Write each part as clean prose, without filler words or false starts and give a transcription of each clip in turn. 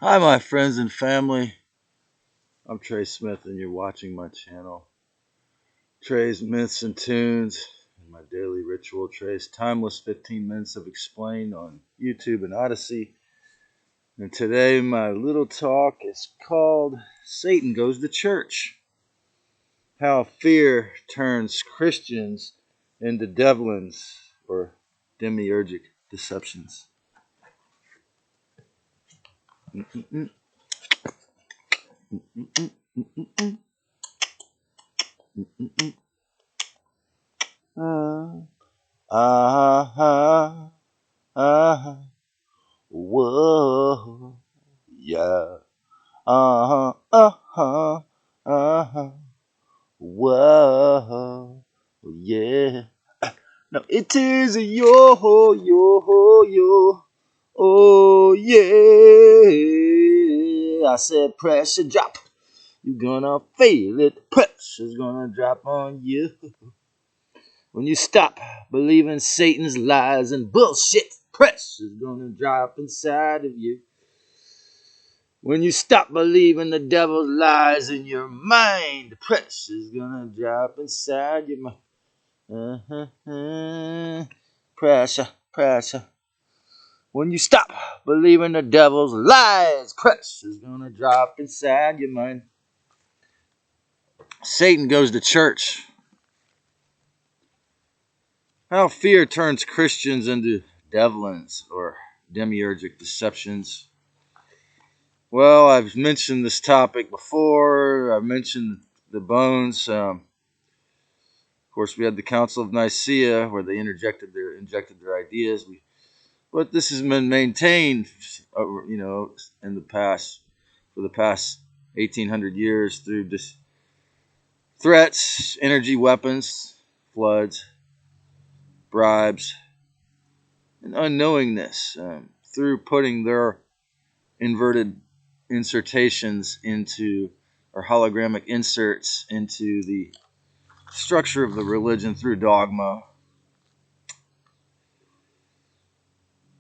Hi, my friends and family. I'm Trey Smith, and you're watching my channel, Trey's Myths and Tunes, and my daily ritual, Trey's timeless 15 minutes of explained on YouTube and Odyssey. And today, my little talk is called Satan Goes to Church. How fear turns Christians into devilins, or demiurgic deceptions. Mm-mm-mm. Mm-mm-mm. Mm-mm-mm. Mm-mm-mm. Ah, ah, whoa, yeah. Whoa, yeah. Now it is a yo. Oh, yeah. I said pressure drop. You're gonna feel it. Pressure's gonna drop on you. When you stop believing Satan's lies and bullshit, pressure's gonna drop inside of you. When you stop believing the devil's lies in your mind, pressure's gonna drop inside your mind. Pressure. When you stop believing the devil's lies, pressure's gonna drop inside your mind. Satan goes to church. How fear turns Christians into devilins or demiurgic deceptions. Well, I've mentioned this topic before. I've mentioned the bones. Of course, we had the Council of Nicaea where they injected their ideas. But this has been maintained, in the past for the past 1800 years through just threats, energy weapons, floods, bribes, and unknowingness through putting their inverted insertations into, or hologramic inserts into the structure of the religion through dogma.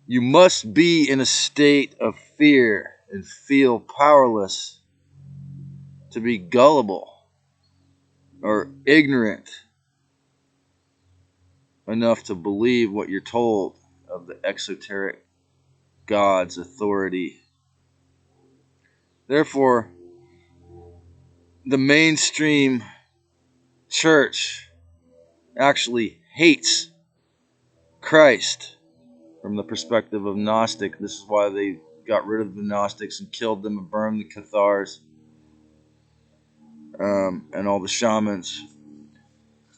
You must be in a state of fear and feel powerless to be gullible or ignorant enough to believe what you're told of the exoteric God's authority. Therefore, the mainstream church actually hates Christ from the perspective of Gnostic. This is why they got rid of the Gnostics and killed them and burned the Cathars and all the shamans,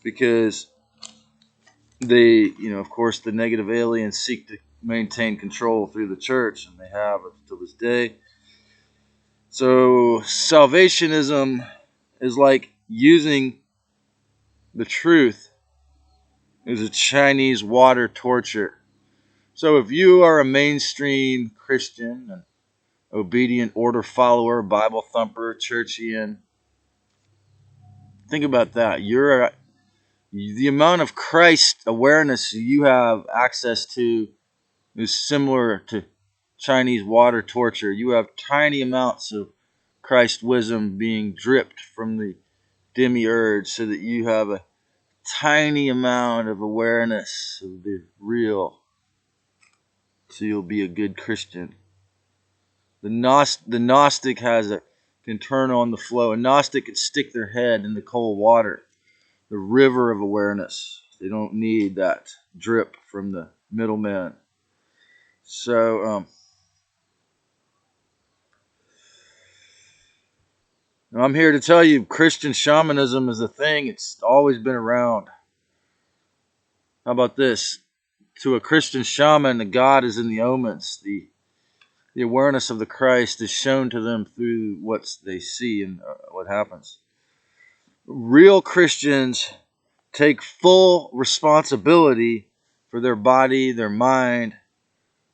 because they, of course, the negative aliens seek to maintain control through the church, and they have until this day. So salvationism is like using the truth as a Chinese water torture. So if you are a mainstream Christian, an obedient order follower, Bible thumper, churchian, think about that. The amount of Christ awareness you have access to is similar to Chinese water torture. You have tiny amounts of Christ wisdom being dripped from the Demiurge so that you have a tiny amount of awareness of the real, so you'll be a good Christian. The Gnostic can turn on the flow. A Gnostic can stick their head in the cold water, the river of awareness. They don't need that drip from the middleman. So, I'm here to tell you Christian shamanism is a thing. It's always been around. How about this? To a Christian shaman, the God is in the omens. The awareness of the Christ is shown to them through what they see and what happens. Real Christians take full responsibility for their body, their mind,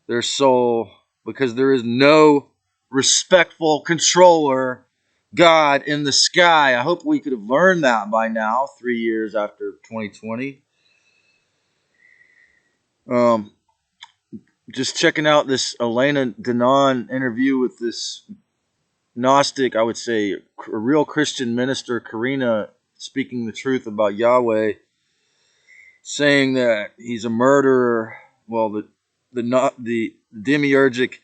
their soul, because there is no respectful controller God in the sky. I hope we could have learned that by now, 3 years after 2020. just checking out this Elena Denon interview with this Gnostic, I would say, a real Christian minister, Karina, speaking the truth about Yahweh, saying that he's a murderer. Well, the Demiurgic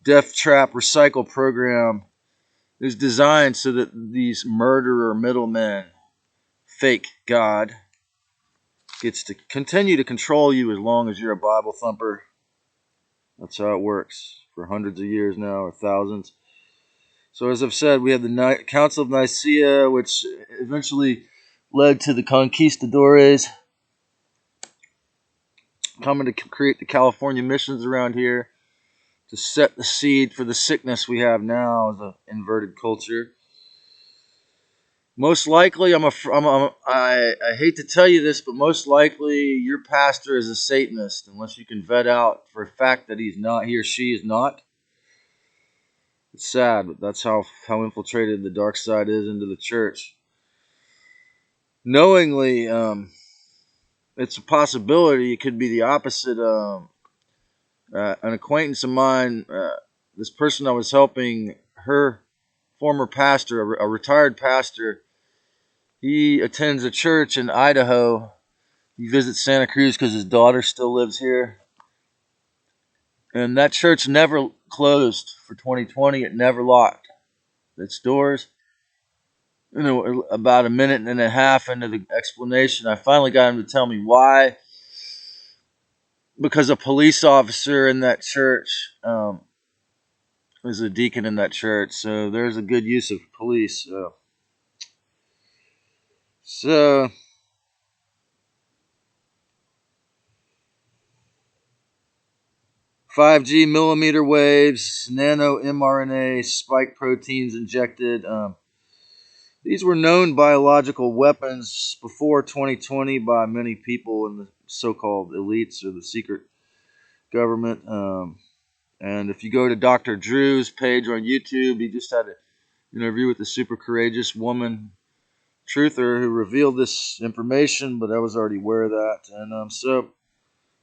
death trap recycle program is designed so that these murderer middlemen, fake God, gets to continue to control you as long as you're a Bible thumper. That's how it works for hundreds of years now, or thousands. So as I've said, we have the Council of Nicaea, which eventually led to the conquistadores coming to create the California missions around here to set the seed for the sickness we have now as an inverted culture. Most likely, I hate to tell you this, but most likely your pastor is a Satanist, unless you can vet out for a fact that he's not, he or she is not. It's sad, but that's how infiltrated the dark side is into the church. Knowingly, it's a possibility. It could be the opposite. An acquaintance of mine, this person I was helping, her former pastor, a retired pastor, he attends a church in Idaho. He visits Santa Cruz because his daughter still lives here. And that church never closed for 2020. It never locked its doors. You know, about a minute and a half into the explanation, I finally got him to tell me why. Because a police officer in that church is a deacon in that church. So there's a good use of police. So 5G millimeter waves, nano mRNA, spike proteins injected. These were known biological weapons before 2020 by many people in the so-called elites or the secret government. And if you go to Dr. Drew's page on YouTube, he just had an interview with a super courageous woman, truther, who revealed this information, but I was already aware of that. And so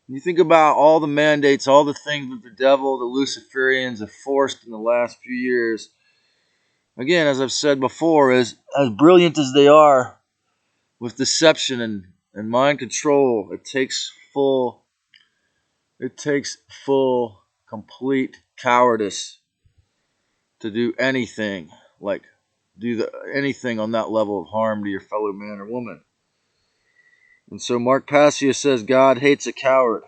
you think about all the mandates, all the things that the devil, the Luciferians have forced in the last few years. Again, as I've said before, as brilliant as they are with deception and mind control, it takes full, complete cowardice to do anything, like anything on that level of harm to your fellow man or woman. And so Mark Passio says God hates a coward.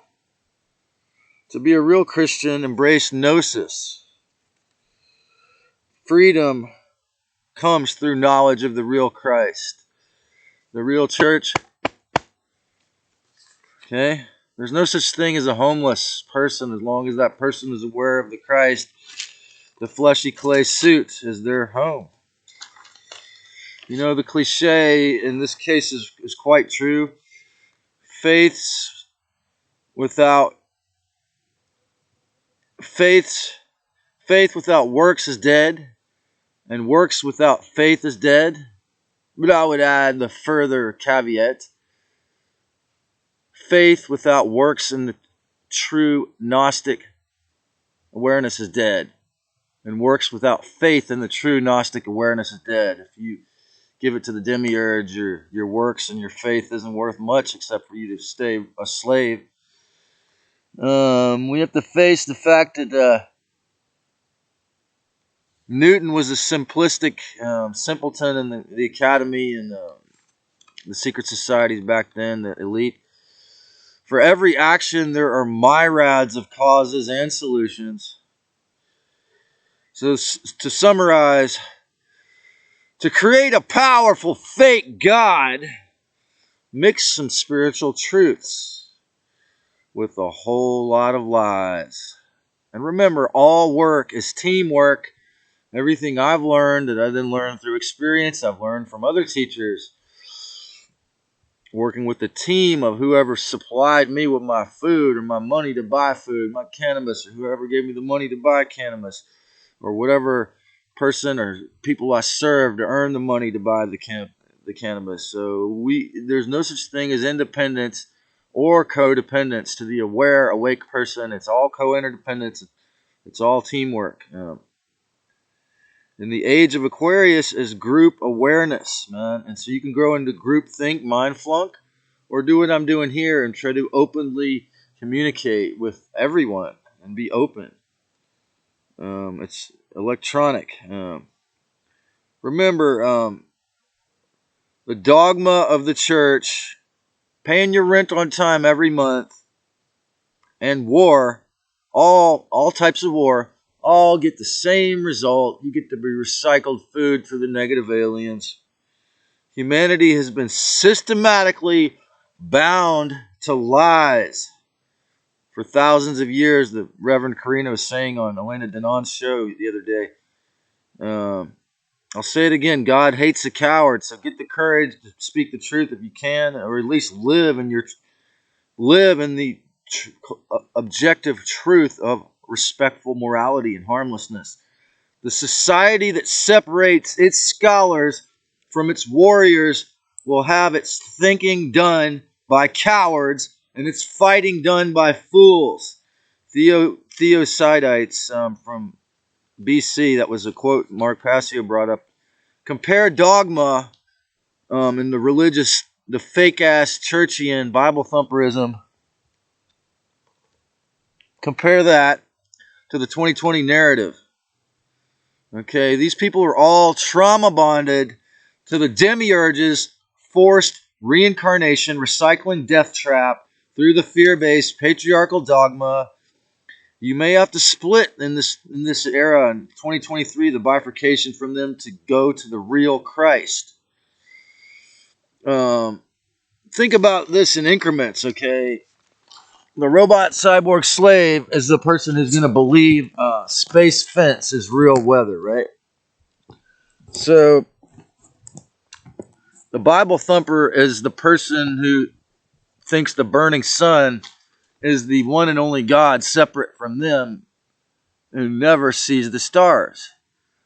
To be a real Christian, embrace gnosis. Freedom comes through knowledge of the real Christ. The real church. Okay? There's no such thing as a homeless person as long as that person is aware of the Christ. The fleshy clay suit is their home. You know, the cliche in this case is quite true. Faith without works is dead, and works without faith is dead. But I would add the further caveat: faith without works in the true Gnostic awareness is dead, and works without faith in the true Gnostic awareness is dead. If you give it to the Demiurge, your works and your faith isn't worth much except for you to stay a slave. We have to face the fact that Newton was a simplistic simpleton in the academy and the secret societies back then, the elite. For every action, there are myriads of causes and solutions. So to summarize, to create a powerful fake God, mix some spiritual truths with a whole lot of lies. And remember, all work is teamwork. Everything I've learned that I didn't learn through experience, I've learned from other teachers. Working with the team of whoever supplied me with my food or my money to buy food, my cannabis, or whoever gave me the money to buy cannabis, or whatever person or people I served to earn the money to buy the cannabis. So there's no such thing as independence or codependence to the aware, awake person. It's all co-interdependence. It's all teamwork. In the age of Aquarius is group awareness, man. And so you can grow into group think, mind flunk, or do what I'm doing here and try to openly communicate with everyone and be open. It's electronic. Remember, the dogma of the church, paying your rent on time every month, and war, all types of war, all get the same result. You get to be recycled food for the negative aliens. Humanity has been systematically bound to lies for thousands of years. The Reverend Carino was saying on Elena Danon's show the other day. I'll say it again. God hates a coward, so get the courage to speak the truth if you can, or at least live in the objective truth of respectful morality and harmlessness. The society that separates its scholars from its warriors will have its thinking done by cowards and its fighting done by fools. Theosidites from BC, that was a quote Mark Passio brought up. Compare dogma in the fake-ass churchian Bible thumperism. Compare that to the 2020 narrative. Okay, these people are all trauma bonded to the Demiurge's forced reincarnation, recycling death trap through the fear-based patriarchal dogma. You may have to split in this era in 2023, the bifurcation from them to go to the real Christ. Think about this in increments, okay? The robot cyborg slave is the person who's going to believe space fence is real weather, right? So the Bible thumper is the person who thinks the burning sun is the one and only God separate from them, who never sees the stars.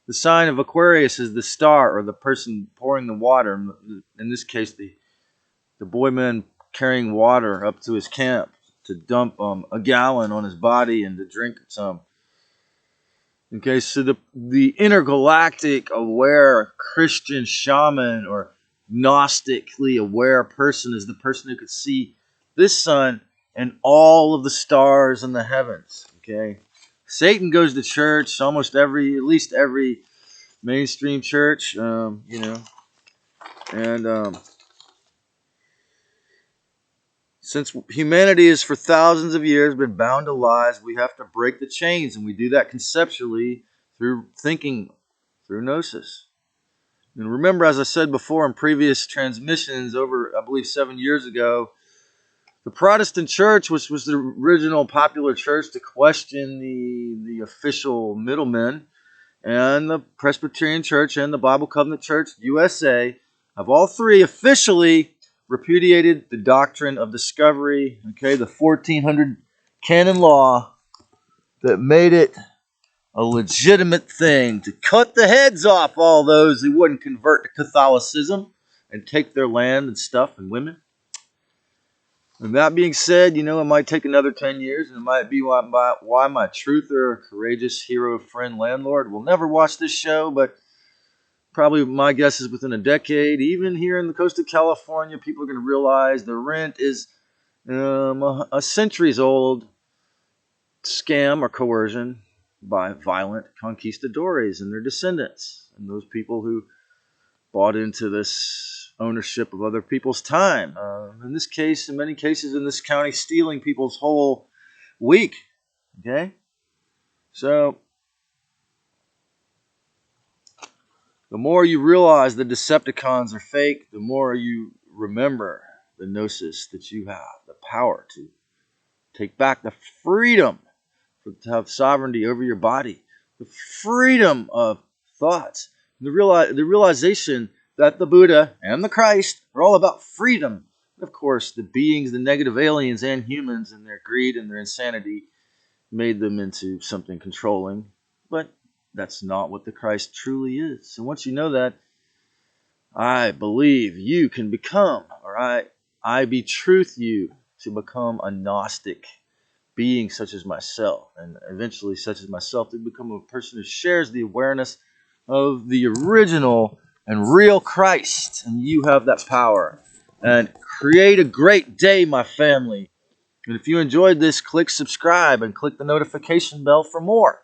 The sign of Aquarius is the star, or the person pouring the water. In this case, the boyman carrying water up to his camp to dump a gallon on his body and to drink some. Okay, so the intergalactic aware Christian shaman or gnostically aware person is the person who could see this sun and all of the stars in the heavens. Okay, Satan goes to church at least every mainstream church, and since humanity has for thousands of years been bound to lies, we have to break the chains, and we do that conceptually through thinking, through gnosis. And remember, as I said before in previous transmissions over, I believe, 7 years ago, the Protestant church, which was the original popular church to question the official middlemen, and the Presbyterian Church and the Bible Covenant Church, USA, have all three officially repudiated the doctrine of discovery, okay, the 1400 canon law that made it a legitimate thing to cut the heads off all those who wouldn't convert to Catholicism and take their land and stuff and women. And that being said, it might take another 10 years, and it might be why my truther, courageous hero, friend, landlord will never watch this show, but probably my guess is within a decade, even here in the coast of California, people are going to realize the rent is a centuries-old scam or coercion by violent conquistadores and their descendants, and those people who bought into this ownership of other people's time. In this case, in many cases in this county, stealing people's whole week. Okay? So, the more you realize the Decepticons are fake, the more you remember the gnosis that you have, the power to take back the freedom to have sovereignty over your body, the freedom of thoughts, the realization that the Buddha and the Christ are all about freedom. And of course, the beings, the negative aliens and humans and their greed and their insanity made them into something controlling. But that's not what the Christ truly is. So once you know that, I believe you can become, or I betruth you to become a Gnostic being such as myself, and eventually such as myself to become a person who shares the awareness of the original and real Christ. And you have that power. And create a great day, my family. And if you enjoyed this, click subscribe and click the notification bell for more.